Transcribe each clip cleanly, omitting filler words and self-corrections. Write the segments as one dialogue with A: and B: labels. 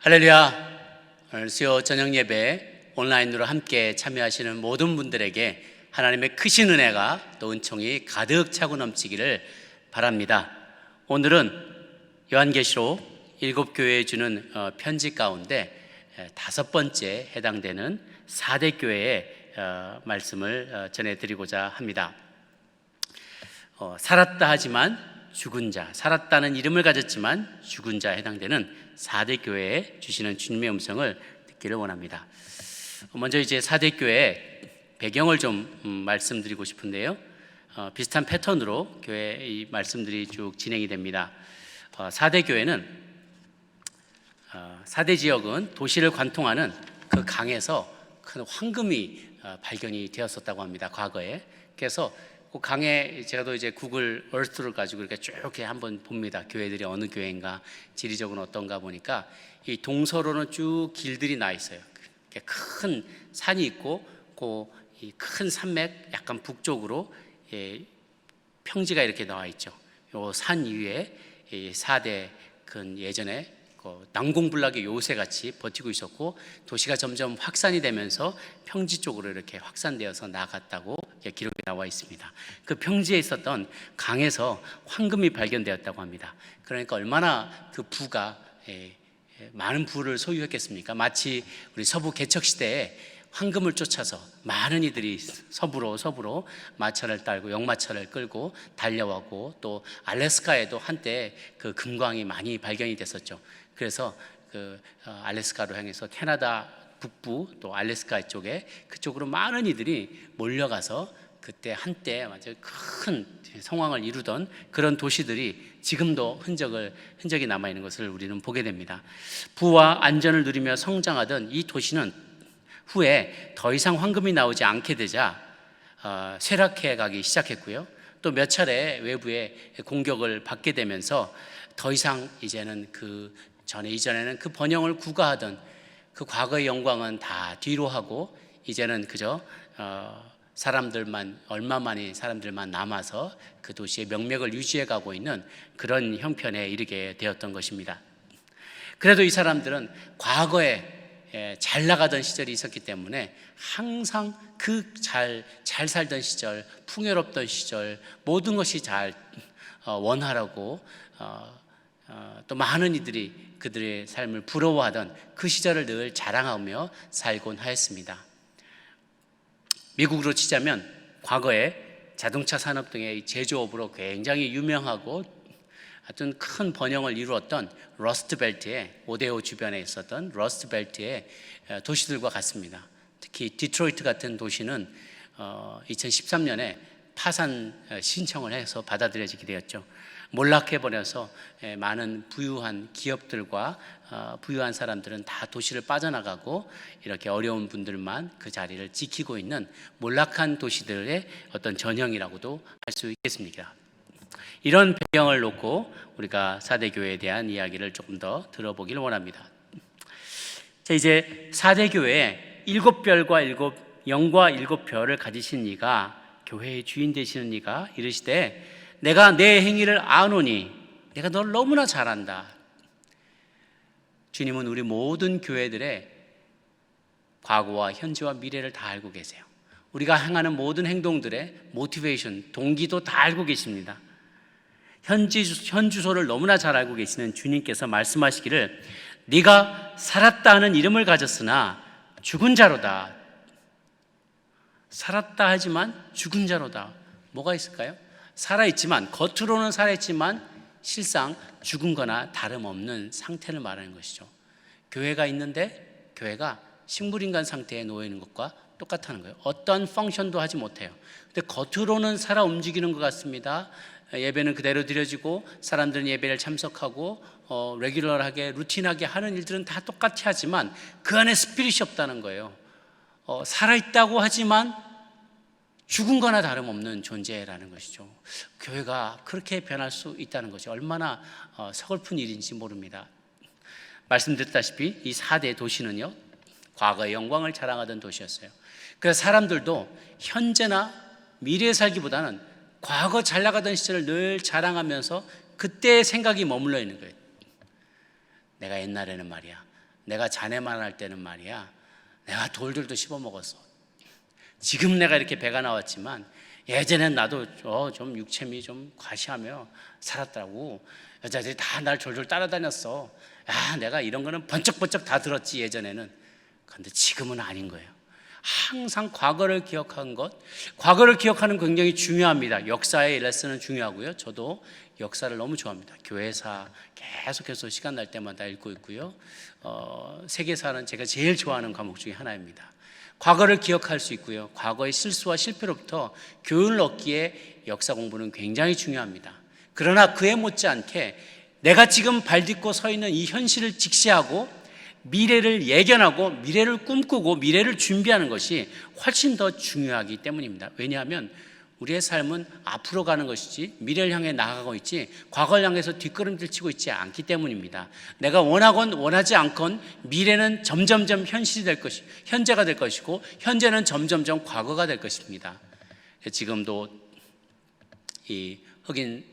A: 할렐루야. 오늘 수요 저녁 예배 온라인으로 함께 참여하시는 모든 분들에게 하나님의 크신 은혜가 또 은총이 가득 차고 넘치기를 바랍니다. 오늘은 요한계시록 7교회에 주는 편지 가운데 5번째 해당되는 4대 교회의 말씀을 전해드리고자 합니다. 살았다 하지만 죽은 자, 살았다는 이름을 가졌지만 죽은 자에 해당되는 4대 교회에 주시는 주님의 음성을 듣기를 원합니다. 먼저 이제 4대 교회 배경을 좀 말씀드리고 싶은데요. 비슷한 패턴으로 교회 이 말씀들이 쭉 진행이 됩니다. 4대 교회는 4대 지역은 도시를 관통하는 그 강에서 큰 황금이 발견이 되었었다고 합니다. 과거에. 그래서 그 강에 제가 또 이제 구글 얼스를 가지고 이렇게 쭉 이렇게 한번 봅니다. 교회들이 어느 교회인가, 지리적으로 어떤가 보니까 이 동서로는 쭉 길들이 나 있어요. 큰 산이 있고 그 이 큰 산맥 약간 북쪽으로 평지가 이렇게 나와 있죠. 요 산 위에 4대 큰 예전에 난공불락의 요새같이 버티고 있었고 도시가 점점 확산이 되면서 평지 쪽으로 이렇게 확산되어서 나갔다고 기록이 나와 있습니다. 그 평지에 있었던 강에서 황금이 발견되었다고 합니다. 그러니까 얼마나 그 부가 많은 부를 소유했겠습니까? 마치 우리 서부 개척 시대에 황금을 쫓아서 많은 이들이 서부로 마차를 딸고 역마차를 끌고 달려오고 또 알래스카에도 한때 그 금광이 많이 발견이 됐었죠. 그래서 그 알래스카로 향해서 캐나다 북부 또 알래스카 쪽에 그쪽으로 많은 이들이 몰려가서 그때 한때 아주 큰 성황을 이루던 그런 도시들이 지금도 흔적이 남아 있는 것을 우리는 보게 됩니다. 부와 안전을 누리며 성장하던 이 도시는 후에 더 이상 황금이 나오지 않게 되자 쇠락해 가기 시작했고요. 또 몇 차례 외부의 공격을 받게 되면서 더 이상 이제는 이전에는 그 번영을 구가하던 그 과거의 영광은 다 뒤로 하고 이제는 그저 얼마만이 사람들만 남아서 그 도시의 명맥을 유지해 가고 있는 그런 형편에 이르게 되었던 것입니다. 그래도 이 사람들은 과거에 잘 나가던 시절이 있었기 때문에 항상 그 잘 살던 시절, 풍요롭던 시절 모든 것이 잘 원활하고 또 많은 이들이 그들의 삶을 부러워하던 그 시절을 늘 자랑하며 살곤 하였습니다. 미국으로 치자면 과거에 자동차 산업 등의 제조업으로 굉장히 유명하고 하여튼 큰 번영을 이루었던 러스트벨트의 오데오 주변에 있었던 러스트벨트의 도시들과 같습니다. 특히 디트로이트 같은 도시는 2013년에 파산 신청을 해서 받아들여지게 되었죠. 몰락해버려서 많은 부유한 기업들과 부유한 사람들은 다 도시를 빠져나가고 이렇게 어려운 분들만 그 자리를 지키고 있는 몰락한 도시들의 어떤 전형이라고도 할 수 있겠습니다. 이런 배경을 놓고 우리가 4대 교회에 대한 이야기를 조금 더 들어보기를 원합니다. 자, 이제 4대 교회에 7별과 7영과 7별을 가지신 이가 교회의 주인 되시는 이가 이르시되 내가 내 행위를 아노니 내가 널 너무나 잘 안다. 주님은 우리 모든 교회들의 과거와 현재와 미래를 다 알고 계세요. 우리가 행하는 모든 행동들의 모티베이션, 동기도 다 알고 계십니다. 현 주소를 너무나 잘 알고 계시는 주님께서 말씀하시기를 네가 살았다 하는 이름을 가졌으나 죽은 자로다. 살았다 하지만 죽은 자로다. 뭐가 있을까요? 살아있지만 겉으로는 살아있지만 실상 죽은 거나 다름없는 상태를 말하는 것이죠. 교회가 있는데 교회가 식물인간 상태에 놓여 있는 것과 똑같다는 거예요. 어떤 펑션도 하지 못해요. 근데 겉으로는 살아 움직이는 것 같습니다. 예배는 그대로 드려지고 사람들은 예배를 참석하고 레귤러하게 루틴하게 하는 일들은 다 똑같이 하지만 그 안에 스피릿이 없다는 거예요. 살아있다고 하지만 죽은 거나 다름없는 존재라는 것이죠. 교회가 그렇게 변할 수 있다는 것이 얼마나 서글픈 일인지 모릅니다. 말씀드렸다시피 이 4대 도시는요 과거의 영광을 자랑하던 도시였어요. 그래서 사람들도 현재나 미래에 살기보다는 과거 잘 나가던 시절을 늘 자랑하면서 그때의 생각이 머물러 있는 거예요. 내가 옛날에는 말이야 내가 자네만 할 때는 말이야, 내가 돌들도 씹어 먹었어. 지금 내가 이렇게 배가 나왔지만 예전엔 나도 좀 육체미 좀 과시하며 살았다고. 여자들이 다 날 졸졸 따라다녔어. 야, 내가 이런 거는 번쩍번쩍 다 들었지 예전에는. 그런데 지금은 아닌 거예요. 항상 과거를 기억한 것, 과거를 기억하는 거 굉장히 중요합니다. 역사의 레슨은 중요하고요. 저도 역사를 너무 좋아합니다. 교회사 계속해서 시간 날 때마다 읽고 있고요. 세계사는 제가 제일 좋아하는 과목 중에 하나입니다. 과거를 기억할 수 있고요. 과거의 실수와 실패로부터 교훈을 얻기에 역사 공부는 굉장히 중요합니다. 그러나 그에 못지않게 내가 지금 발딛고 서 있는 이 현실을 직시하고 미래를 예견하고 미래를 꿈꾸고 미래를 준비하는 것이 훨씬 더 중요하기 때문입니다. 왜냐하면 우리의 삶은 앞으로 가는 것이지 미래를 향해 나아가고 있지 과거를 향해서 뒷걸음질 치고 있지 않기 때문입니다. 내가 원하건 원하지 않건 미래는 점점점 현실이 될 것이, 현재가 될 것이고 현재는 점점점 과거가 될 것입니다. 지금도 이 흑인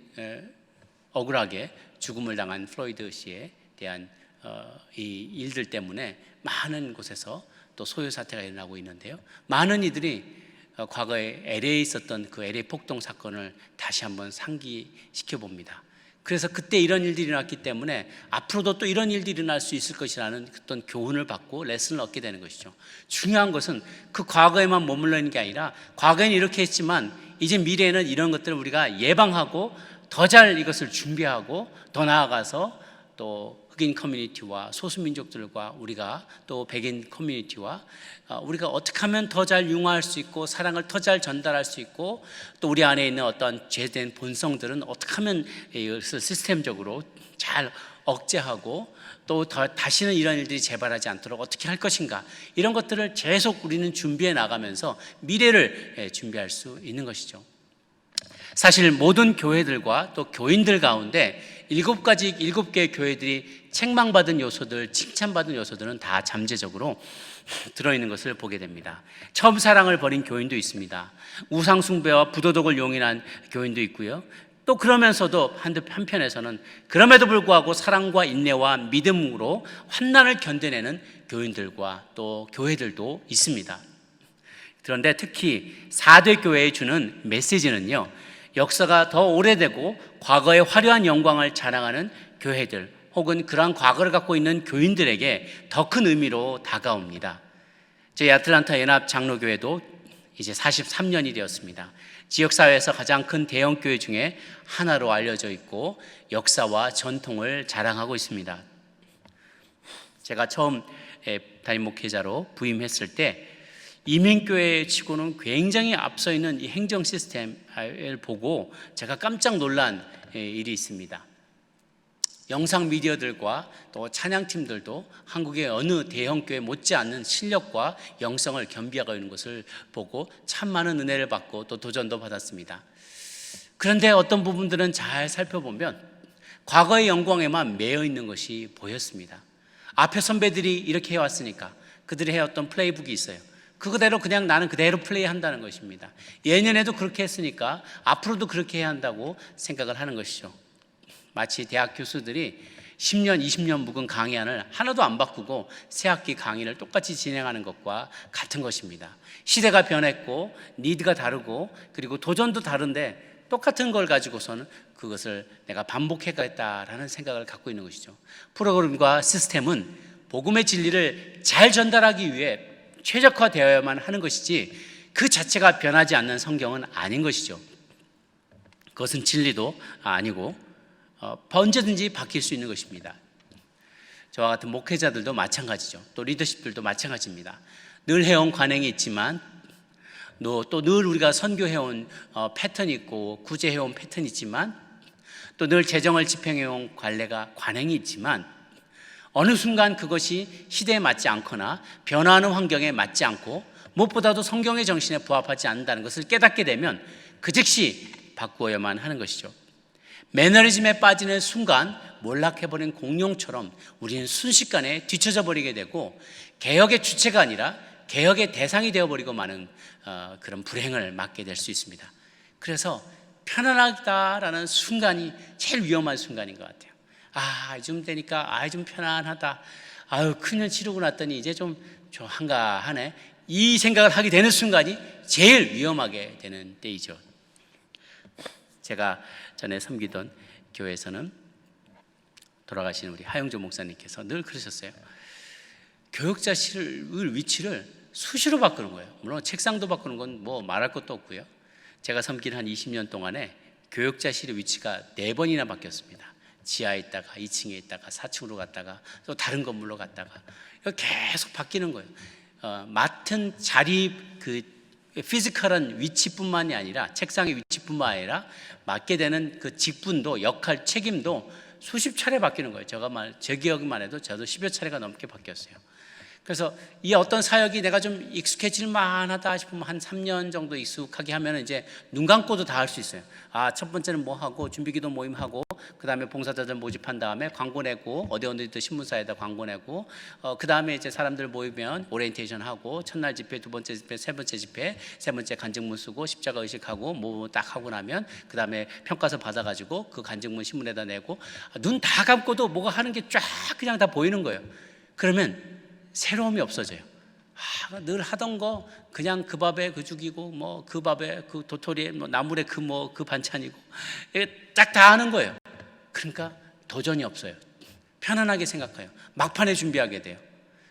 A: 억울하게 죽음을 당한 플로이드 씨에 대한 이 일들 때문에 많은 곳에서 또 소요 사태가 일어나고 있는데요. 많은 이들이 과거에 LA에 있었던 그 LA 폭동 사건을 다시 한번 상기시켜 봅니다. 그래서 그때 이런 일들이 일어났기 때문에 앞으로도 또 이런 일들이 일어날 수 있을 것이라는 어떤 교훈을 받고 레슨을 얻게 되는 것이죠. 중요한 것은 그 과거에만 머물러 있는 게 아니라 과거에는 이렇게 했지만 이제 미래에는 이런 것들을 우리가 예방하고 더 잘 이것을 준비하고 더 나아가서 또 흑인 커뮤니티와 소수민족들과 우리가 또 백인 커뮤니티와 우리가 어떻게 하면 더 잘 융화할 수 있고 사랑을 더 잘 전달할 수 있고 또 우리 안에 있는 어떤 죄된 본성들은 어떻게 하면 이것을 시스템적으로 잘 억제하고 또 다시는 이런 일들이 재발하지 않도록 어떻게 할 것인가, 이런 것들을 계속 우리는 준비해 나가면서 미래를 준비할 수 있는 것이죠. 사실 모든 교회들과 또 교인들 가운데 7개의 교회들이 책망받은 요소들, 칭찬받은 요소들은 다 잠재적으로 들어있는 것을 보게 됩니다. 처음 사랑을 버린 교인도 있습니다. 우상 숭배와 부도덕을 용인한 교인도 있고요. 또 그러면서도 한편에서는 그럼에도 불구하고 사랑과 인내와 믿음으로 환난을 견뎌내는 교인들과 또 교회들도 있습니다. 그런데 특히 4대 교회에 주는 메시지는요, 역사가 더 오래되고 과거의 화려한 영광을 자랑하는 교회들 혹은 그러한 과거를 갖고 있는 교인들에게 더 큰 의미로 다가옵니다. 저희 아틀란타 연합 장로교회도 이제 43년이 되었습니다. 지역사회에서 가장 큰 대형교회 중에 하나로 알려져 있고 역사와 전통을 자랑하고 있습니다. 제가 처음 담임 목회자로 부임했을 때 이민교회 치고는 굉장히 앞서 있는 이 행정 시스템을 보고 제가 깜짝 놀란 일이 있습니다. 영상 미디어들과 또 찬양팀들도 한국의 어느 대형교회 못지않는 실력과 영성을 겸비하고 있는 것을 보고 참 많은 은혜를 받고 또 도전도 받았습니다. 그런데 어떤 부분들은 잘 살펴보면 과거의 영광에만 매여 있는 것이 보였습니다. 앞에 선배들이 이렇게 해왔으니까 그들이 해왔던 플레이북이 있어요. 그대로 그냥 나는 그대로 플레이한다는 것입니다. 예년에도 그렇게 했으니까 앞으로도 그렇게 해야 한다고 생각을 하는 것이죠. 마치 대학 교수들이 10년, 20년 묵은 강의안을 하나도 안 바꾸고 새학기 강의를 똑같이 진행하는 것과 같은 것입니다. 시대가 변했고 니드가 다르고 그리고 도전도 다른데 똑같은 걸 가지고서는 그것을 내가 반복해가겠다라는 생각을 갖고 있는 것이죠. 프로그램과 시스템은 복음의 진리를 잘 전달하기 위해 최적화되어야만 하는 것이지 그 자체가 변하지 않는 성경은 아닌 것이죠. 그것은 진리도 아니고 언제든지 바뀔 수 있는 것입니다. 저와 같은 목회자들도 마찬가지죠. 또 리더십들도 마찬가지입니다. 늘 해온 관행이 있지만 또 늘 우리가 선교해온 패턴이 있고 구제해온 패턴이 있지만 또 늘 재정을 집행해온 관행이 있지만 어느 순간 그것이 시대에 맞지 않거나 변화하는 환경에 맞지 않고 무엇보다도 성경의 정신에 부합하지 않는다는 것을 깨닫게 되면 그 즉시 바꾸어야만 하는 것이죠. 매너리즘에 빠지는 순간 몰락해버린 공룡처럼 우리는 순식간에 뒤처져 버리게 되고 개혁의 주체가 아니라 개혁의 대상이 되어버리고 마는 그런 불행을 맞게 될 수 있습니다. 그래서 편안하다라는 순간이 제일 위험한 순간인 것 같아요. 좀 되니까 좀 편안하다. 아유, 큰 년 치르고 났더니 이제 좀 한가하네, 이 생각을 하게 되는 순간이 제일 위험하게 되는 때이죠. 제가 전에 섬기던 교회에서는 돌아가신 우리 하영조 목사님께서 늘 그러셨어요. 교역자실 위치를 수시로 바꾸는 거예요. 물론 책상도 바꾸는 건 뭐 말할 것도 없고요. 제가 섬긴 한 20년 동안에 교역자실의 위치가 4번이나 바뀌었습니다. 지하에 있다가 2층에 있다가 4층으로 갔다가 또 다른 건물로 갔다가 계속 바뀌는 거예요. 맡은 자리 그 피지컬한 위치뿐만이 아니라, 책상의 위치뿐만 아니라 맡게 되는 그 직분도, 역할, 책임도 수십 차례 바뀌는 거예요. 제 기억만 해도 저도 10여 차례가 넘게 바뀌었어요. 그래서 이 어떤 사역이 내가 좀 익숙해질 만하다 싶으면 한 3년 정도 익숙하게 하면 이제 눈 감고도 다 할 수 있어요. 첫 번째는 뭐 하고, 준비기도 모임하고, 그 다음에 봉사자들 모집한 다음에 광고 내고, 어디 신문사에다 광고 내고, 그 다음에 이제 사람들 모이면 오리엔테이션 하고, 첫날 집회, 두 번째 집회, 세 번째 집회, 세 번째 간증문 쓰고, 십자가 의식하고, 뭐 딱 하고 나면 그 다음에 평가서 받아가지고 그 간증문 신문에다 내고, 눈 다 감고도 뭐가 하는 게 쫙 그냥 다 보이는 거예요. 그러면 새로움이 없어져요. 늘 하던 거 그냥 그 밥에 그 죽이고, 뭐 그 밥에 그 도토리에 뭐 나물에 그 반찬이고, 딱 다 하는 거예요. 그러니까 도전이 없어요. 편안하게 생각해요. 막판에 준비하게 돼요.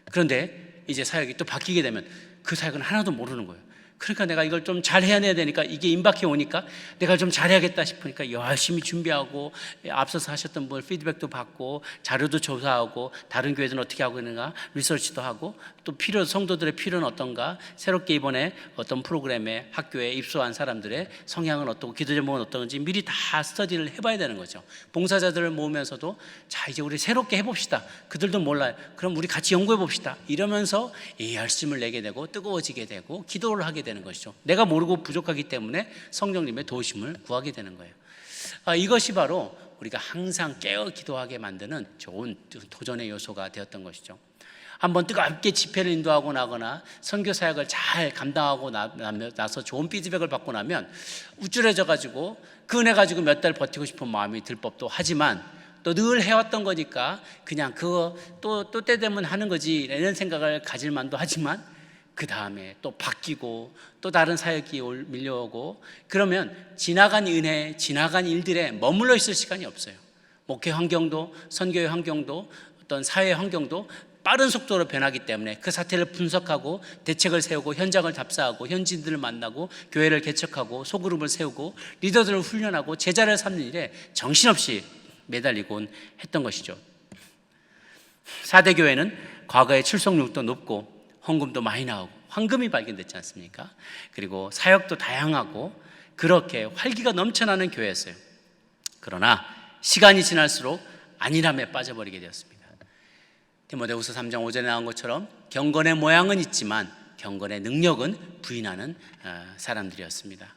A: 그런데 이제 사역이 또 바뀌게 되면 그 사역은 하나도 모르는 거예요. 그러니까 내가 이걸 좀 잘 해내야 되니까, 이게 임박해 오니까 내가 좀 잘해야겠다 싶으니까 열심히 준비하고, 앞서서 하셨던 분 피드백도 받고, 자료도 조사하고, 다른 교회들은 어떻게 하고 있는가 리서치도 하고, 또 성도들의 필요는 어떤가, 새롭게 이번에 어떤 프로그램에 학교에 입소한 사람들의 성향은 어떻고, 기도 제목은 어떤지 미리 다 스터디를 해봐야 되는 거죠. 봉사자들을 모으면서도 자, 이제 우리 새롭게 해봅시다. 그들도 몰라요. 그럼 우리 같이 연구해 봅시다. 이러면서 이 열심을 내게 되고, 뜨거워지게 되고, 기도를 하게 되는 것이죠. 내가 모르고 부족하기 때문에 성령님의 도우심을 구하게 되는 거예요. 이것이 바로 우리가 항상 깨어 기도하게 만드는 좋은 도전의 요소가 되었던 것이죠. 한번 뜨겁게 집회를 인도하고 나거나 선교 사역을 잘 감당하고 나서 좋은 피드백을 받고 나면 우쭐해져 가지고 그 은혜 가지고 몇 달 버티고 싶은 마음이 들 법도 하지만, 또 늘 해왔던 거니까 그냥 그거 또 때 되면 하는 거지 이런 생각을 가질 만도 하지만, 그 다음에 또 바뀌고 또 다른 사역이 밀려오고, 그러면 지나간 은혜, 지나간 일들에 머물러 있을 시간이 없어요. 목회 환경도, 선교의 환경도, 어떤 사회 환경도 빠른 속도로 변하기 때문에 그 사태를 분석하고 대책을 세우고, 현장을 답사하고, 현지인들을 만나고, 교회를 개척하고, 소그룹을 세우고, 리더들을 훈련하고, 제자를 삼는 일에 정신없이 매달리곤 했던 것이죠. 4대 교회는 과거에 출석률도 높고 헌금도 많이 나오고 황금이 발견됐지 않습니까? 그리고 사역도 다양하고 그렇게 활기가 넘쳐나는 교회였어요. 그러나 시간이 지날수록 안일함에 빠져버리게 되었습니다. 디모데후서 3장 5절에 나온 것처럼 경건의 모양은 있지만 경건의 능력은 부인하는 사람들이었습니다.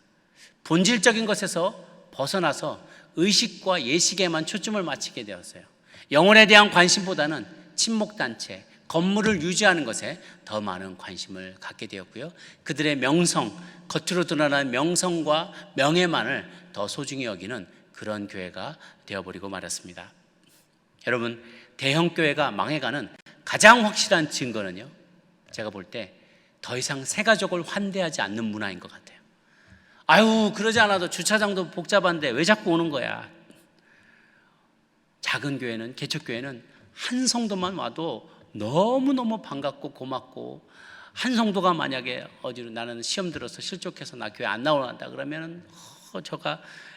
A: 본질적인 것에서 벗어나서 의식과 예식에만 초점을 맞추게 되었어요. 영혼에 대한 관심보다는 친목단체, 건물을 유지하는 것에 더 많은 관심을 갖게 되었고요. 그들의 명성, 겉으로 드러나는 명성과 명예만을 더 소중히 여기는 그런 교회가 되어버리고 말았습니다. 여러분, 대형교회가 망해가는 가장 확실한 증거는요, 제가 볼 때 더 이상 새가족을 환대하지 않는 문화인 것 같아요. 아유, 그러지 않아도 주차장도 복잡한데 왜 자꾸 오는 거야. 작은 교회는, 개척교회는 한 성도만 와도 너무너무 반갑고 고맙고, 한 성도가 만약에 어디로 나는 시험 들어서 실족해서 나 교회 안 나오란다 그러면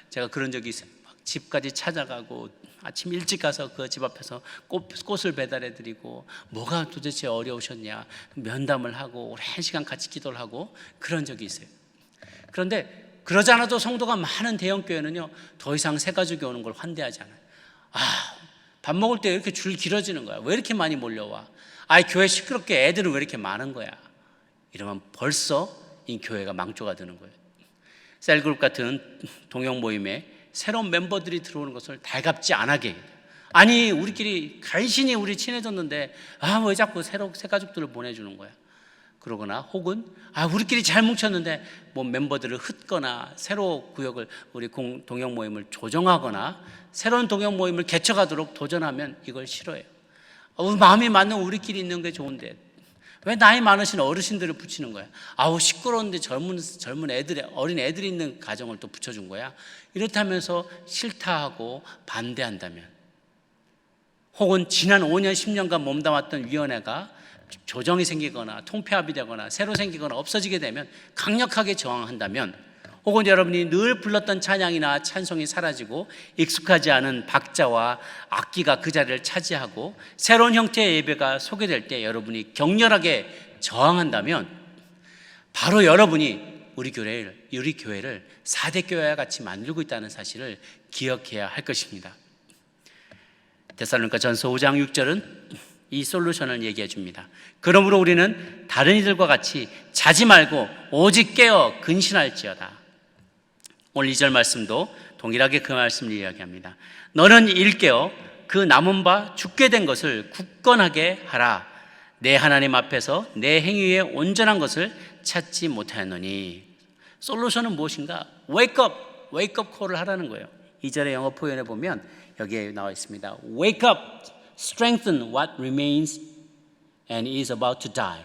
A: 제가 그런 적이 있어요. 막 집까지 찾아가고 아침 일찍 가서 그 집 앞에서 꽃을 배달해 드리고, 뭐가 도대체 어려우셨냐 면담을 하고 오랜 시간 같이 기도를 하고 그런 적이 있어요. 그런데 그러지 않아도 성도가 많은 대형교회는요, 더 이상 새가족이 오는 걸 환대하지 않아요. 밥 먹을 때 이렇게 줄 길어지는 거야. 왜 이렇게 많이 몰려와? 교회 시끄럽게 애들은 왜 이렇게 많은 거야? 이러면 벌써 이 교회가 망조가 되는 거예요. 셀그룹 같은 동영 모임에 새로운 멤버들이 들어오는 것을 달갑지 않게 해요. 아니, 우리끼리 간신히 우리 친해졌는데 왜 자꾸 새 가족들을 보내주는 거야? 그러거나 혹은 우리끼리 잘 뭉쳤는데 뭐 멤버들을 흩거나 새로 구역을 우리 동영 모임을 조정하거나 새로운 동영 모임을 개척하도록 도전하면 이걸 싫어해요. 마음이 맞는 우리끼리 있는 게 좋은데 왜 나이 많으신 어르신들을 붙이는 거야? 시끄러운데 젊은 애들, 어린 애들이 있는 가정을 또 붙여준 거야? 이렇다면서 싫다 하고 반대한다면, 혹은 지난 5년, 10년간 몸담았던 위원회가 조정이 생기거나 통폐합이 되거나 새로 생기거나 없어지게 되면 강력하게 저항한다면, 혹은 여러분이 늘 불렀던 찬양이나 찬송이 사라지고 익숙하지 않은 박자와 악기가 그 자리를 차지하고 새로운 형태의 예배가 소개될 때 여러분이 격렬하게 저항한다면, 바로 여러분이 우리 교회를 4대 교회와 같이 만들고 있다는 사실을 기억해야 할 것입니다. 데살로니가 전서 5장 6절은 이 솔루션을 얘기해 줍니다. 그러므로 우리는 다른 이들과 같이 자지 말고 오직 깨어 근신할지어다. 오늘 2절 말씀도 동일하게 그 말씀을 이야기합니다. 너는 일깨어 그 남은 바 죽게 된 것을 굳건하게 하라. 내 하나님 앞에서 내 행위에 온전한 것을 찾지 못하였노니. 솔루션은 무엇인가? Wake up call을 하라는 거예요. 2절의 영어 표현에 보면 여기에 나와 있습니다. Wake up, strengthen what remains and is about to die.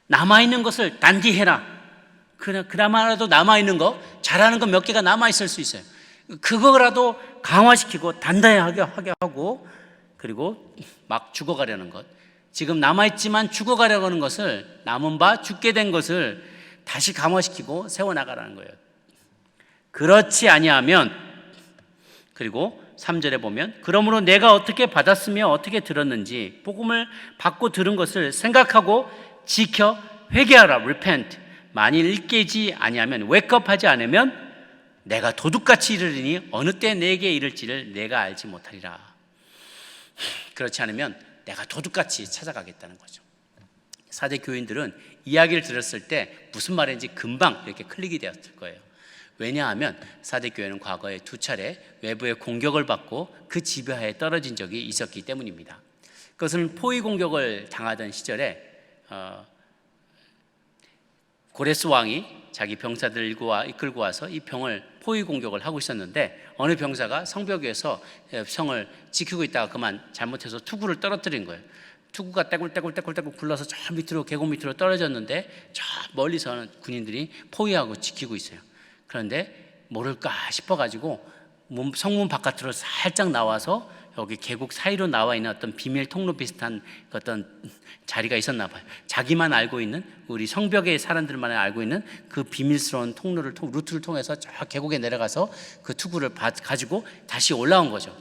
A: 남아있는 것을 단디해라. 그나마라도 남아있는 거, 잘하는 거 몇 개가 남아있을 수 있어요. 그거라도 강화시키고 단단하게 하고, 그리고 막 죽어가려는 것, 지금 남아있지만 죽어가려고 하는 것을, 남은 바 죽게 된 것을 다시 강화시키고 세워나가라는 거예요. 그렇지 아니하면, 그리고 3절에 보면 그러므로 내가 어떻게 받았으며 어떻게 들었는지 복음을 받고 들은 것을 생각하고 지켜 회개하라. repent. 만일 깨지 아니하면, 웨이크업하지 않으면 내가 도둑같이 이르리니 어느 때 내게 이를지를 내가 알지 못하리라. 그렇지 않으면 내가 도둑같이 찾아가겠다는 거죠. 4대 교인들은 이야기를 들었을 때 무슨 말인지 금방 이렇게 클릭이 되었을 거예요. 왜냐하면 4대 교회는 과거에 2차례 외부의 공격을 받고 그 지배하에 떨어진 적이 있었기 때문입니다. 그것은 포위 공격을 당하던 시절에 고레스 왕이 자기 병사들을 이끌고 와서 이 병을 포위 공격을 하고 있었는데, 어느 병사가 성벽 위에서 성을 지키고 있다가 그만 잘못해서 투구를 떨어뜨린 거예요. 투구가 떼굴떼굴 굴러서 저 밑으로, 계곡 밑으로 떨어졌는데 저 멀리서는 군인들이 포위하고 지키고 있어요. 그런데 모를까 싶어가지고 성문 바깥으로 살짝 나와서 여기 계곡 사이로 나와 있는 어떤 비밀 통로 비슷한 어떤 자리가 있었나 봐요. 자기만 알고 있는, 우리 성벽의 사람들만 알고 있는 그 비밀스러운 루트를 통해서 저 계곡에 내려가서 그 투구를 가지고 다시 올라온 거죠.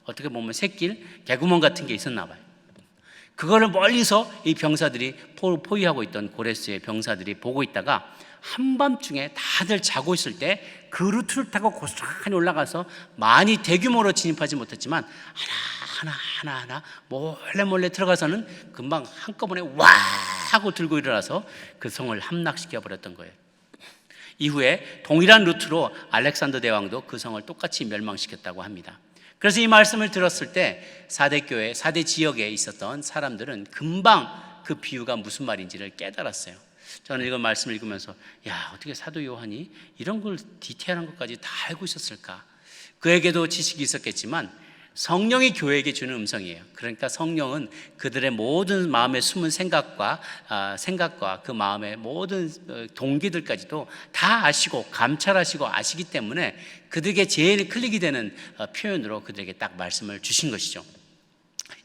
A: 어떻게 보면 샛길, 개구멍 같은 게 있었나 봐요. 그거를 멀리서 이 병사들이 포위하고 있던 고레스의 병사들이 보고 있다가 한밤중에 다들 자고 있을 때 그 루트를 타고 고스란히 올라가서 많이 대규모로 진입하지 못했지만 하나 몰래 들어가서는 금방 한꺼번에 와 하고 들고 일어나서 그 성을 함락시켜 버렸던 거예요. 이후에 동일한 루트로 알렉산더 대왕도 그 성을 똑같이 멸망시켰다고 합니다. 그래서 이 말씀을 들었을 때 4대 교회, 4대 지역에 있었던 사람들은 금방 그 비유가 무슨 말인지를 깨달았어요. 저는 이거 말씀을 읽으면서 어떻게 사도 요한이 이런 걸 디테일한 것까지 다 알고 있었을까? 그에게도 지식이 있었겠지만 성령이 교회에게 주는 음성이에요. 그러니까 성령은 그들의 모든 마음에 숨은 생각과 그 마음의 모든 동기들까지도 다 아시고 감찰하시고 아시기 때문에 그들에게 제일 클릭이 되는 표현으로 그들에게 딱 말씀을 주신 것이죠.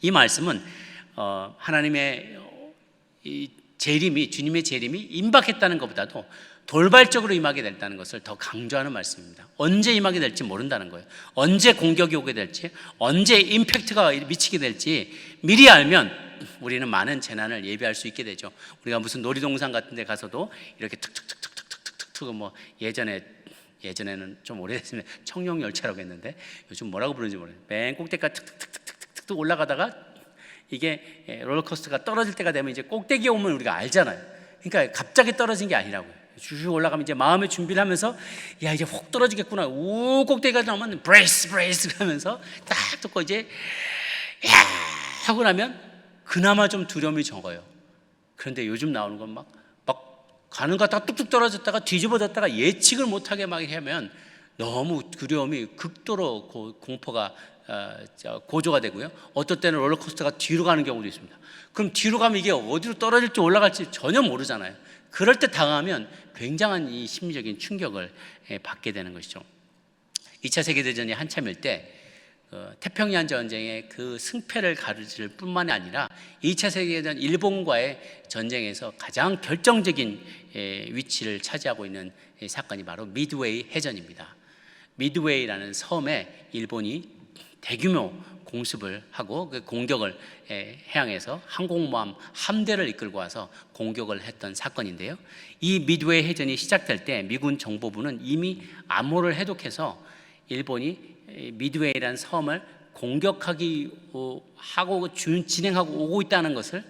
A: 이 말씀은 하나님의 주님의 재림이 임박했다는 것보다도 돌발적으로 임하게 됐다는 것을 더 강조하는 말씀입니다. 언제 임하게 될지 모른다는 거예요. 언제 공격이 오게 될지, 언제 임팩트가 미치게 될지 미리 알면 우리는 많은 재난을 예비할 수 있게 되죠. 우리가 무슨 놀이동산 같은 데 가서도 이렇게 툭툭툭툭툭툭툭 예전에는 좀 오래됐으면 청룡열차라고 했는데 요즘 뭐라고 부르는지 모르겠어요. 맨 꼭대기까지 툭툭툭툭툭 올라가다가 이게 롤러코스터가 떨어질 때가 되면 이제 꼭대기에 오면 우리가 알잖아요. 그러니까 갑자기 떨어진 게 아니라고요. 쭉 올라가면 이제 마음의 준비를 하면서 이제 혹 떨어지겠구나. 꼭대기까지 나오면 브레이스 하면서 딱 듣고 이제 하고 나면 그나마 좀 두려움이 적어요. 그런데 요즘 나오는 건 막 가는 거 같다가 뚝뚝 떨어졌다가 뒤집어졌다가 예측을 못하게 막 하면 너무 두려움이 극도로 공포가 고조가 되고요. 어떨 때는 롤러코스터가 뒤로 가는 경우도 있습니다. 그럼 뒤로 가면 이게 어디로 떨어질지 올라갈지 전혀 모르잖아요. 그럴 때 당하면 굉장한 이 심리적인 충격을 받게 되는 것이죠. 2차 세계대전이 한참일 때 태평양 전쟁의 그 승패를 가르칠 뿐만 아니라 2차 세계대전 일본과의 전쟁에서 가장 결정적인 위치를 차지하고 있는 사건이 바로 미드웨이 해전입니다. 미드웨이라는 섬에 일본이 대규모 공습을 하고 그 공격을 해양에서 항공모함 함대를 이끌고 와서 공격을 했던 사건인데요. 이 미드웨이 해전이 시작될 때 미군 정보부는 이미 암호를 해독해서 일본이 미드웨이라는 섬을 공격하고 진행하고 오고 있다는 것을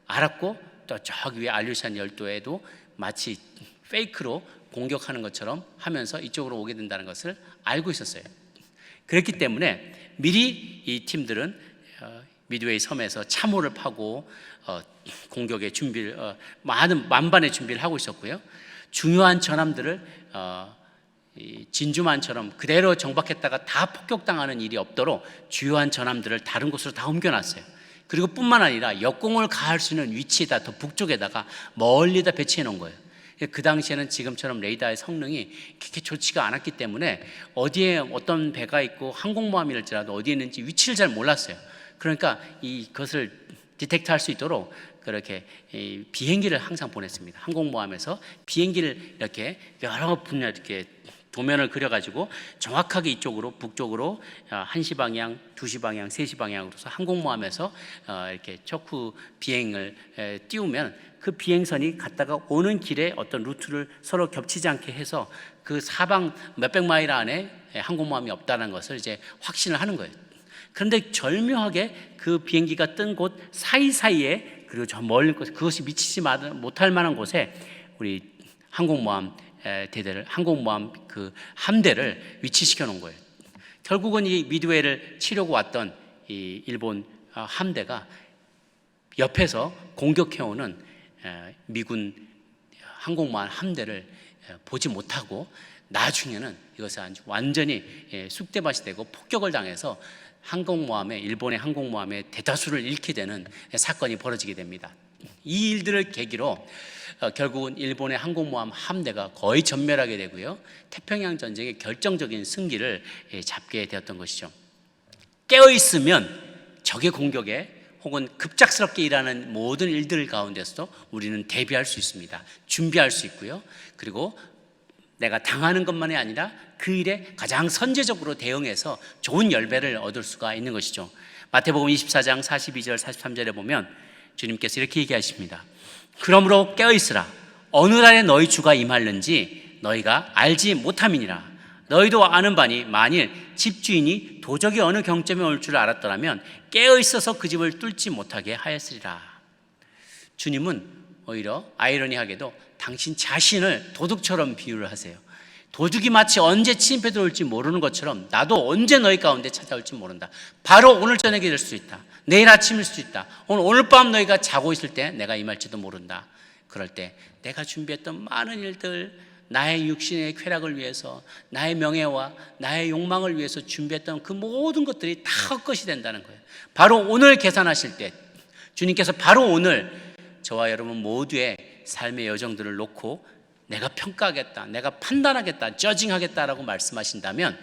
A: 알았고, 또 저기 위에 알류산 열도에도 마치 페이크로 공격하는 것처럼 하면서 이쪽으로 오게 된다는 것을 알고 있었어요. 그렇기 때문에 미리 이 팀들은 미드웨이 섬에서 참호를 파고 공격의 준비를 만반의 준비를 하고 있었고요. 중요한 전함들을 진주만처럼 그대로 정박했다가 다 폭격당하는 일이 없도록 주요한 전함들을 다른 곳으로 다 옮겨놨어요. 그리고 뿐만 아니라 역공을 가할 수 있는 위치에다 더 북쪽에다가 멀리다 배치해 놓은 거예요. 그 당시에는 지금처럼 레이더의 성능이 그렇게 좋지가 않았기 때문에 어디에 어떤 배가 있고 항공모함일지라도 어디에 있는지 위치를 잘 몰랐어요. 그러니까 이것을 디텍트할 수 있도록 그렇게 비행기를 항상 보냈습니다. 항공모함에서 비행기를 이렇게 여러 분야 이렇게 도면을 그려가지고 정확하게 이쪽으로 북쪽으로 1시 방향, 2시 방향, 3시 방향으로서 항공모함에서 이렇게 척후 비행을 띄우면 그 비행선이 갔다가 오는 길에 어떤 루트를 서로 겹치지 않게 해서 그 사방 몇백 마일 안에 항공모함이 없다는 것을 이제 확신을 하는 거예요. 그런데 절묘하게 그 비행기가 뜬 곳 사이사이에, 그리고 저 멀리 곳, 그것이 미치지 못할 만한 곳에 우리 항공모함 그 함대를 위치시켜 놓은 거예요. 결국은 이 미드웨이를 치려고 왔던 이 일본 함대가 옆에서 공격해오는 미군 항공모함 함대를 보지 못하고 나중에는 이것을 완전히 쑥대밭이 되고 폭격을 당해서 일본의 항공모함의 대다수를 잃게 되는 사건이 벌어지게 됩니다. 이 일들을 계기로 결국은 일본의 항공모함 함대가 거의 전멸하게 되고요. 태평양 전쟁의 결정적인 승기를 잡게 되었던 것이죠. 깨어있으면 적의 공격에 혹은 급작스럽게 일하는 모든 일들 가운데서도 우리는 대비할 수 있습니다. 준비할 수 있고요. 그리고 내가 당하는 것만이 아니라 그 일에 가장 선제적으로 대응해서 좋은 열매를 얻을 수가 있는 것이죠. 마태복음 24장 42절 43절에 보면 주님께서 이렇게 얘기하십니다. 그러므로 깨어있으라. 어느 날에 너희 주가 임하는지 너희가 알지 못함이니라. 너희도 아는 바니 만일 집주인이 도적이 어느 경점에 올 줄 알았더라면 깨어있어서 그 집을 뚫지 못하게 하였으리라. 주님은 오히려 아이러니하게도 당신 자신을 도둑처럼 비유를 하세요. 도둑이 마치 언제 침입해 들어올지 모르는 것처럼 나도 언제 너희 가운데 찾아올지 모른다. 바로 오늘 저녁이 될 수 있다. 내일 아침일 수도 있다. 오늘 밤 너희가 자고 있을 때 내가 임할지도 모른다. 그럴 때 내가 준비했던 많은 일들, 나의 육신의 쾌락을 위해서, 나의 명예와 나의 욕망을 위해서 준비했던 그 모든 것들이 다 헛것이 된다는 거예요. 바로 오늘 계산하실 때 주님께서 바로 오늘 저와 여러분 모두의 삶의 여정들을 놓고 내가 평가하겠다, 내가 판단하겠다, 저징하겠다라고 말씀하신다면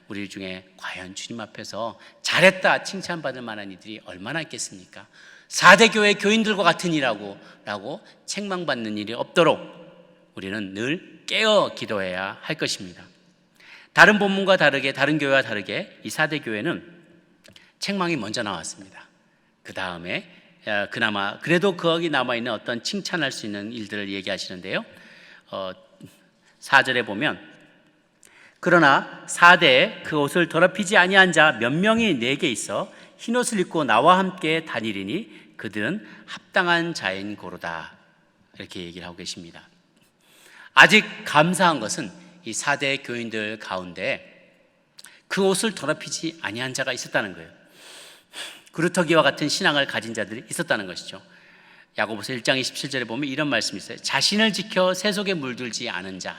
A: 우리 중에 과연 주님 앞에서 잘했다 칭찬받을 만한 이들이 얼마나 있겠습니까? 4대 교회 교인들과 같은 이라고 책망받는 일이 없도록 우리는 늘 깨어 기도해야 할 것입니다. 다른 본문과 다르게, 다른 교회와 다르게 이 4대 교회는 책망이 먼저 나왔습니다. 그 다음에 그나마 그래도 거기 남아있는 어떤 칭찬할 수 있는 일들을 얘기하시는데요. 4절에 보면 그러나 4대에 그 옷을 더럽히지 아니한 자 몇 명이 내게 있어 흰옷을 입고 나와 함께 다니리니 그들은 합당한 자인 고로다. 이렇게 얘기를 하고 계십니다. 아직 감사한 것은 이 4대 교인들 가운데 그 옷을 더럽히지 아니한 자가 있었다는 거예요. 그루터기와 같은 신앙을 가진 자들이 있었다는 것이죠. 야고보서 1장 27절에 보면 이런 말씀이 있어요. 자신을 지켜 세속에 물들지 않은 자.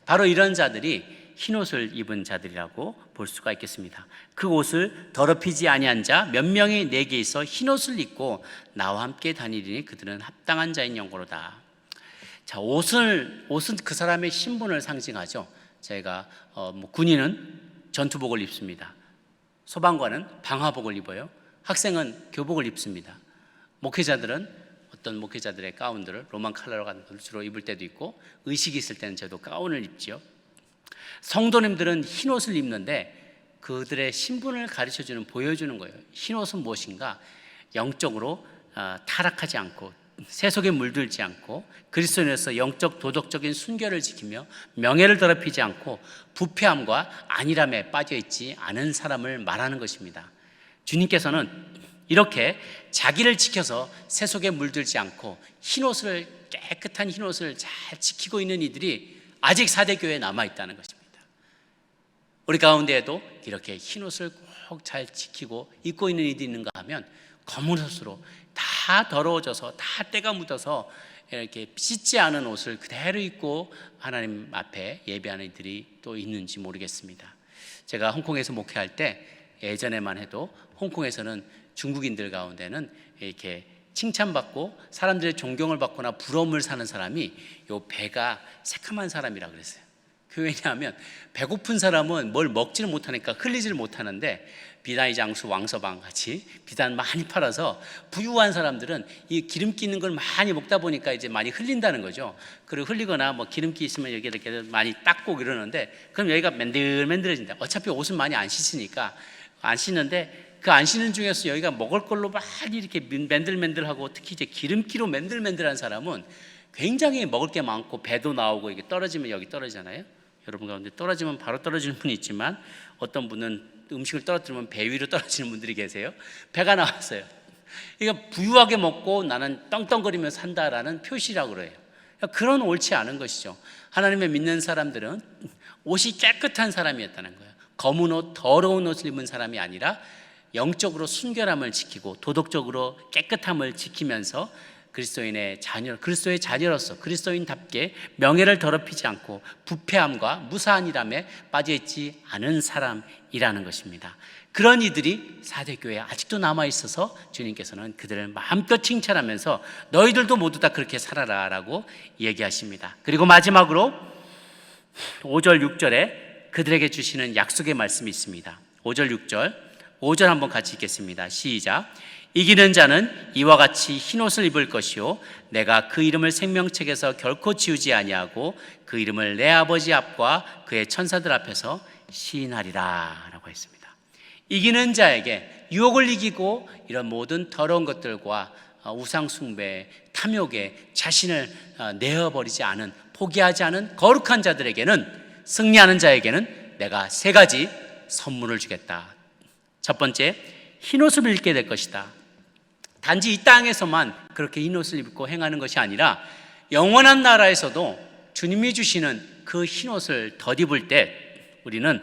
A: 바로 이런 자들이 흰옷을 입은 자들이라고 볼 수가 있겠습니다. 그 옷을 더럽히지 아니한 자 몇 명이 내게 있어 흰옷을 입고 나와 함께 다니리니 그들은 합당한 자인 영고로다. 자, 옷은 그 사람의 신분을 상징하죠. 저희가 군인은 전투복을 입습니다. 소방관은 방화복을 입어요. 학생은 교복을 입습니다. 목회자들은 어떤 목회자들의 가운들을 로만 컬러로 가는 걸 주로 입을 때도 있고, 의식이 있을 때는 저도 가운을 입지요. 성도님들은 흰옷을 입는데 그들의 신분을 가르쳐주는, 보여주는 거예요. 흰옷은 무엇인가? 영적으로 타락하지 않고 세속에 물들지 않고 그리스도인으로서 영적 도덕적인 순결을 지키며 명예를 더럽히지 않고 부패함과 안일함에 빠져있지 않은 사람을 말하는 것입니다. 주님께서는 이렇게 자기를 지켜서 세속에 물들지 않고 흰옷을, 깨끗한 흰옷을 잘 지키고 있는 이들이 아직 사대교회에 남아있다는 것입니다. 우리 가운데에도 이렇게 흰옷을 꼭 잘 지키고 입고 있는 이들이 있는가 하면 검은 옷으로 다 더러워져서 다 때가 묻어서 이렇게 씻지 않은 옷을 그대로 입고 하나님 앞에 예배하는 이들이 또 있는지 모르겠습니다. 제가 홍콩에서 목회할 때 예전에만 해도 홍콩에서는 중국인들 가운데는 이렇게 칭찬받고 사람들의 존경을 받거나 부러움을 사는 사람이 요 배가 새카만 사람이라 그랬어요. 왜냐하면 배고픈 사람은 뭘 먹지를 못하니까 흘리지를 못하는데, 비단이 장수 왕서방 같이 비단 많이 팔아서 부유한 사람들은 이 기름기 있는 걸 많이 먹다 보니까 이제 많이 흘린다는 거죠. 그리고 흘리거나 뭐 기름기 있으면 여기 이렇게 많이 닦고 그러는데, 그럼 여기가 맨들맨들해진다. 어차피 옷은 많이 안 씻으니까 안 씻는데, 그 안 씻는 중에서 여기가 먹을 걸로 많이 이렇게 맨들맨들하고, 특히 이제 기름기로 맨들맨들한 사람은 굉장히 먹을 게 많고 배도 나오고, 이게 떨어지면 여기 떨어지잖아요. 여러분 가운데 떨어지면 바로 떨어지는 분이 있지만, 어떤 분은 음식을 떨어뜨리면 배 위로 떨어지는 분들이 계세요. 배가 나왔어요. 그러니까 부유하게 먹고 나는 떵떵거리며 산다라는 표시라고 그래요. 그런 옳지 않은 것이죠. 하나님의 믿는 사람들은 옷이 깨끗한 사람이었다는 거예요. 검은 옷, 더러운 옷을 입은 사람이 아니라 영적으로 순결함을 지키고 도덕적으로 깨끗함을 지키면서 그리스도인의 자녀, 그리스도의 자녀로서 그리스도인답게 명예를 더럽히지 않고 부패함과 무사한 일함에 빠져있지 않은 사람이라는 것입니다. 그런 이들이 사대교회에 아직도 남아있어서 주님께서는 그들을 마음껏 칭찬하면서 너희들도 모두 다 그렇게 살아라 라고 얘기하십니다. 그리고 마지막으로 5절 6절에 그들에게 주시는 약속의 말씀이 있습니다. 5절 6절 5절 한번 같이 읽겠습니다. 시작. 이기는 자는 이와 같이 흰옷을 입을 것이요 내가 그 이름을 생명책에서 결코 지우지 아니하고 그 이름을 내 아버지 앞과 그의 천사들 앞에서 시인하리라 라고 했습니다. 이기는 자에게, 유혹을 이기고 이런 모든 더러운 것들과 우상숭배, 탐욕에 자신을 내어버리지 않은, 포기하지 않은 거룩한 자들에게는, 승리하는 자에게는 내가 세 가지 선물을 주겠다. 첫 번째, 흰옷을 입게 될 것이다. 단지 이 땅에서만 그렇게 흰옷을 입고 행하는 것이 아니라 영원한 나라에서도 주님이 주시는 그 흰옷을 덧입을 때 우리는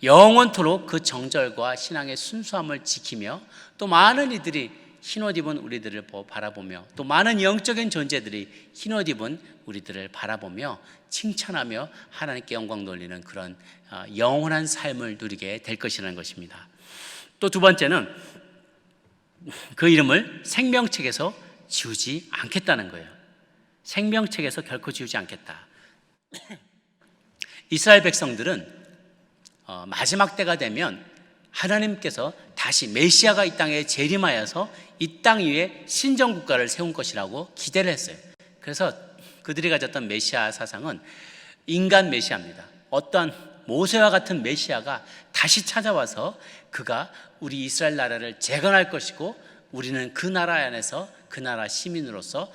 A: 영원토록 그 정절과 신앙의 순수함을 지키며, 또 많은 이들이 흰옷 입은 우리들을 바라보며, 또 많은 영적인 존재들이 흰옷 입은 우리들을 바라보며 칭찬하며 하나님께 영광 돌리는 그런 영원한 삶을 누리게 될 것이라는 것입니다. 또 두 번째는 그 이름을 생명책에서 지우지 않겠다는 거예요. 생명책에서 결코 지우지 않겠다. 이스라엘 백성들은 마지막 때가 되면 하나님께서 다시 메시아가 이 땅에 재림하여서 이 땅 위에 신정국가를 세운 것이라고 기대를 했어요. 그래서 그들이 가졌던 메시아 사상은 인간 메시아입니다. 어떠한 모세와 같은 메시아가 다시 찾아와서 그가 우리 이스라엘 나라를 재건할 것이고 우리는 그 나라 안에서 그 나라 시민으로서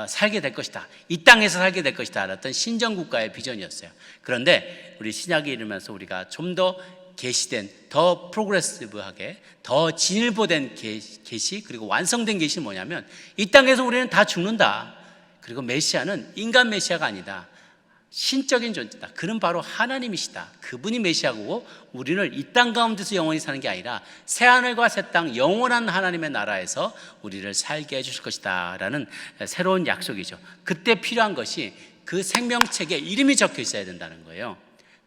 A: 살게 될 것이다. 이 땅에서 살게 될 것이다. 어떤 신정국가의 비전이었어요. 그런데 우리 신약에 이르면서 우리가 좀 더 계시된, 더 프로그레시브하게, 더 진일보된 계시, 그리고 완성된 계시는 뭐냐면 이 땅에서 우리는 다 죽는다. 그리고 메시아는 인간 메시아가 아니다. 신적인 존재다. 그는 바로 하나님이시다. 그분이 메시아고 우리는 이 땅 가운데서 영원히 사는 게 아니라 새하늘과 새 땅 영원한 하나님의 나라에서 우리를 살게 해주실 것이다 라는 새로운 약속이죠. 그때 필요한 것이 그 생명책에 이름이 적혀 있어야 된다는 거예요.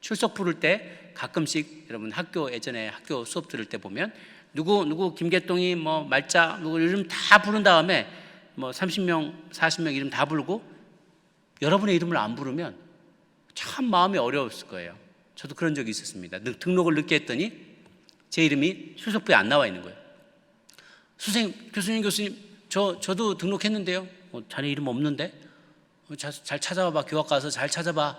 A: 출석 부를 때 가끔씩 여러분 예전에 학교 수업 들을 때 보면 누구 김계동이 뭐 말자 누구 이름 다 부른 다음에 뭐 30명 40명 이름 다 부르고 여러분의 이름을 안 부르면 참 마음이 어려웠을 거예요. 저도 그런 적이 있었습니다. 등록을 늦게 했더니 제 이름이 출석부에 안 나와 있는 거예요. 선생님, 교수님, 저도 등록했는데요. 자네 이름 없는데? 잘 찾아봐. 교학 가서 잘 찾아봐.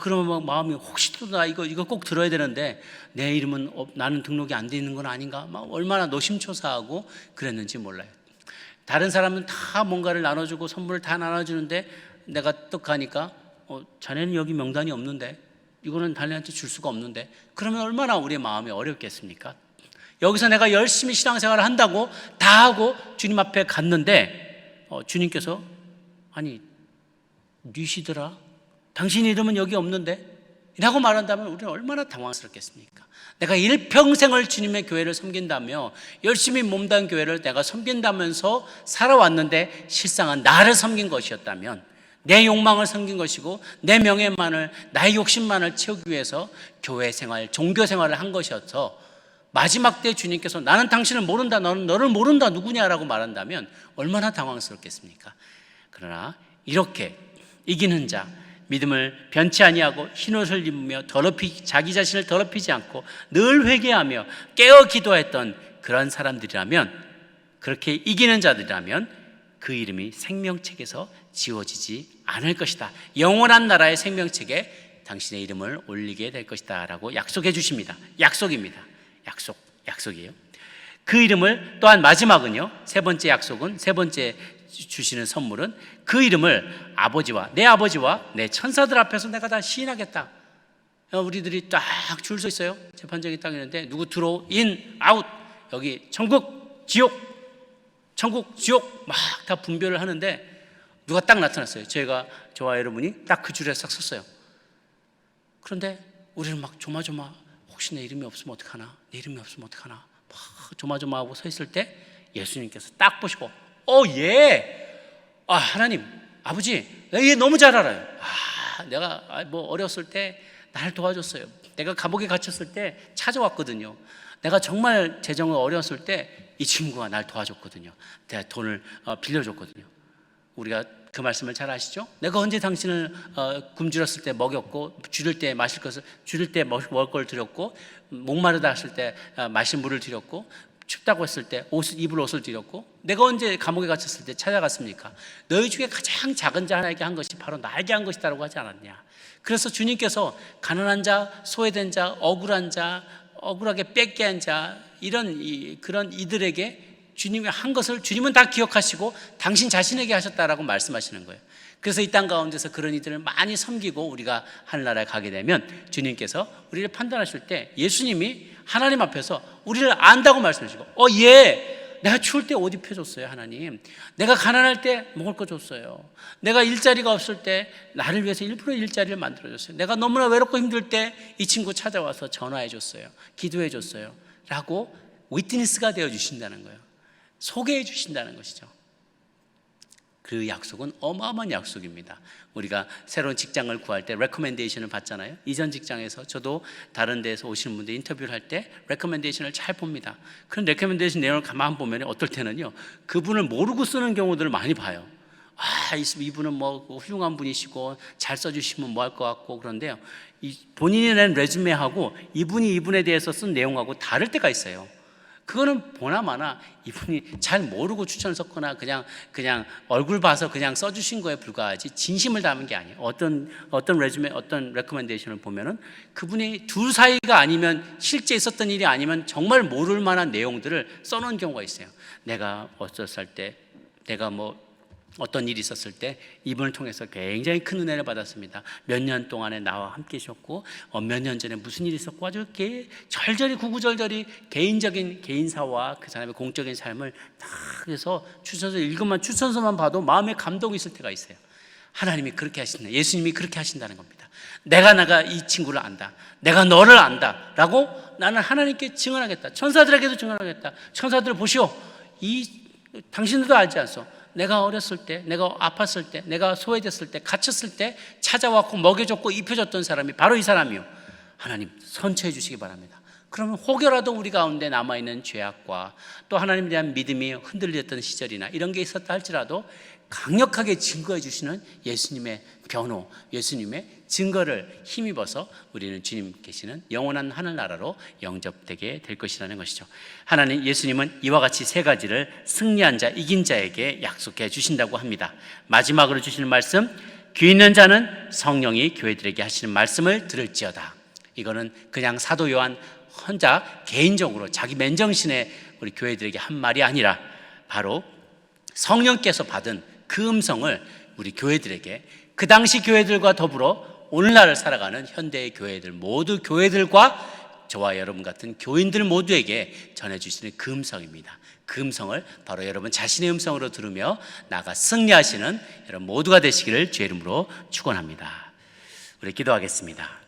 A: 그러면 막 마음이 혹시 또 나 이거 꼭 들어야 되는데 내 이름은 나는 등록이 안 돼 있는 건 아닌가? 막 얼마나 노심초사하고 그랬는지 몰라요. 다른 사람은 다 뭔가를 나눠주고 선물을 다 나눠주는데 내가 떡 가니까 자네는 여기 명단이 없는데 이거는 자네한테 줄 수가 없는데 그러면 얼마나 우리의 마음이 어렵겠습니까? 여기서 내가 열심히 신앙생활을 한다고 다 하고 주님 앞에 갔는데 주님께서 아니 뉘시더라 당신 이름은 여기 없는데 라고 말한다면 우리는 얼마나 당황스럽겠습니까? 내가 일평생을 주님의 교회를 섬긴다며 열심히 몸담은 교회를 내가 섬긴다면서 살아왔는데 실상은 나를 섬긴 것이었다면 내 욕망을 섬긴 것이고 내 명예만을 나의 욕심만을 채우기 위해서 교회 생활, 종교 생활을 한 것이어서 마지막 때 주님께서 나는 당신을 모른다 너는 너를 모른다 누구냐라고 말한다면 얼마나 당황스럽겠습니까? 그러나 이렇게 이기는 자 믿음을 변치 아니하고 흰옷을 입으며 자기 자신을 더럽히지 않고 늘 회개하며 깨어 기도했던 그런 사람들이라면 그렇게 이기는 자들이라면 그 이름이 생명책에서 지워지지 않을 것이다. 영원한 나라의 생명책에 당신의 이름을 올리게 될 것이다 라고 약속해 주십니다. 약속입니다. 약속이에요. 그 이름을 또한 마지막은요. 세 번째 약속은 세 번째 주시는 선물은 그 이름을 아버지와 내 천사들 앞에서 내가 다 시인하겠다. 우리들이 딱 줄 서 있어요. 재판장이 딱 있는데 누구 들어오 인 아웃 여기 천국 지옥 막 다 분별을 하는데 누가 딱 나타났어요. 저와 여러분이 딱 그 줄에 싹 섰어요. 그런데 우리는 막 조마조마 혹시 내 이름이 없으면 어떡하나 막 조마조마하고 서 있을 때 예수님께서 딱 보시고 하나님 아버지 얘 너무 잘 알아요. 내가 뭐 어렸을 때 나를 도와줬어요. 내가 감옥에 갇혔을 때 찾아왔거든요. 내가 정말 재정이 어려웠을 때 이 친구가 날 도와줬거든요. 내가 돈을 빌려줬거든요. 우리가 그 말씀을 잘 아시죠? 내가 언제 당신을 굶주렸을 때 먹였고 줄일 때 먹을 걸 드렸고 목마르다 했을 때 마실 물을 드렸고 춥다고 했을 때 입을 옷을 드렸고 내가 언제 감옥에 갇혔을 때 찾아갔습니까? 너희 중에 가장 작은 자 하나에게 한 것이 바로 나에게 한 것이다라고 하지 않았냐? 그래서 주님께서 가난한 자, 소외된 자, 억울한 자, 억울하게 뺏겨한 자 그런 이들에게 주님이 한 것을 주님은 다 기억하시고 당신 자신에게 하셨다라고 말씀하시는 거예요. 그래서 이 땅 가운데서 그런 이들을 많이 섬기고 우리가 하늘나라에 가게 되면 주님께서 우리를 판단하실 때 예수님이 하나님 앞에서 우리를 안다고 말씀하시고 내가 추울 때 옷 입혀줬어요. 하나님 내가 가난할 때 먹을 거 줬어요. 내가 일자리가 없을 때 나를 위해서 일부러 일자리를 만들어줬어요. 내가 너무나 외롭고 힘들 때 이 친구 찾아와서 전화해줬어요. 기도해줬어요 라고 위트니스가 되어주신다는 거예요. 소개해 주신다는 것이죠. 그 약속은 어마어마한 약속입니다. 우리가 새로운 직장을 구할 때 레코멘데이션을 받잖아요. 이전 직장에서 저도 다른 데서 오시는 분들 인터뷰를 할 때 레코멘데이션을 잘 봅니다. 그런 레코멘데이션 내용을 가만 보면 어떨 때는요 그분을 모르고 쓰는 경우들을 많이 봐요. 이분은 뭐 훌륭한 분이시고 잘 써주시면 뭐 할 것 같고 그런데요 본인이 낸 레주메하고 이분에 대해서 쓴 내용하고 다를 때가 있어요. 그거는 보나마나 이분이 잘 모르고 추천을 썼거나 그냥 얼굴 봐서 그냥 써주신 거에 불과하지 진심을 담은 게 아니에요. 어떤 레주메, 어떤 레코멘데이션을 보면은 그분이 둘 사이가 아니면 실제 있었던 일이 아니면 정말 모를 만한 내용들을 써놓은 경우가 있어요. 내가 어쩔 때 내가 뭐 어떤 일이 있었을 때 이분을 통해서 굉장히 큰 은혜를 받았습니다. 몇 년 동안에 나와 함께 하셨고 몇 년 전에 무슨 일이 있었고 아주 절절히 구구절절히 개인사와 그 사람의 공적인 삶을 다 해서 추천서만 봐도 마음에 감동이 있을 때가 있어요. 하나님이 그렇게 하신다. 예수님이 그렇게 하신다는 겁니다. 내가 이 친구를 안다. 내가 너를 안다 라고 나는 하나님께 증언하겠다. 천사들에게도 증언하겠다. 천사들 보시오. 당신들도 알지 않소. 내가 어렸을 때, 내가 아팠을 때, 내가 소외됐을 때, 갇혔을 때 찾아왔고 먹여줬고 입혀줬던 사람이 바로 이 사람이요. 하나님 선처해 주시기 바랍니다. 그러면 혹여라도 우리 가운데 남아있는 죄악과 또 하나님에 대한 믿음이 흔들렸던 시절이나 이런 게 있었다 할지라도 강력하게 증거해 주시는 예수님의 변호, 예수님의 증거를 힘입어서 우리는 주님 계시는 영원한 하늘나라로 영접되게 될 것이라는 것이죠. 하나님, 예수님은 이와 같이 세 가지를 승리한 자, 이긴 자에게 약속해 주신다고 합니다. 마지막으로 주시는 말씀, 귀 있는 자는 성령이 교회들에게 하시는 말씀을 들을지어다. 이거는 그냥 사도 요한 혼자 개인적으로 자기 맨정신에 우리 교회들에게 한 말이 아니라 바로 성령께서 받은 그 음성을 우리 교회들에게, 그 당시 교회들과 더불어 오늘날을 살아가는 현대의 교회들, 모두 교회들과 저와 여러분 같은 교인들 모두에게 전해주시는 그 음성입니다. 그 음성을 바로 여러분 자신의 음성으로 들으며 나아가 승리하시는 여러분 모두가 되시기를 주의 이름으로 축원합니다. 우리 기도하겠습니다.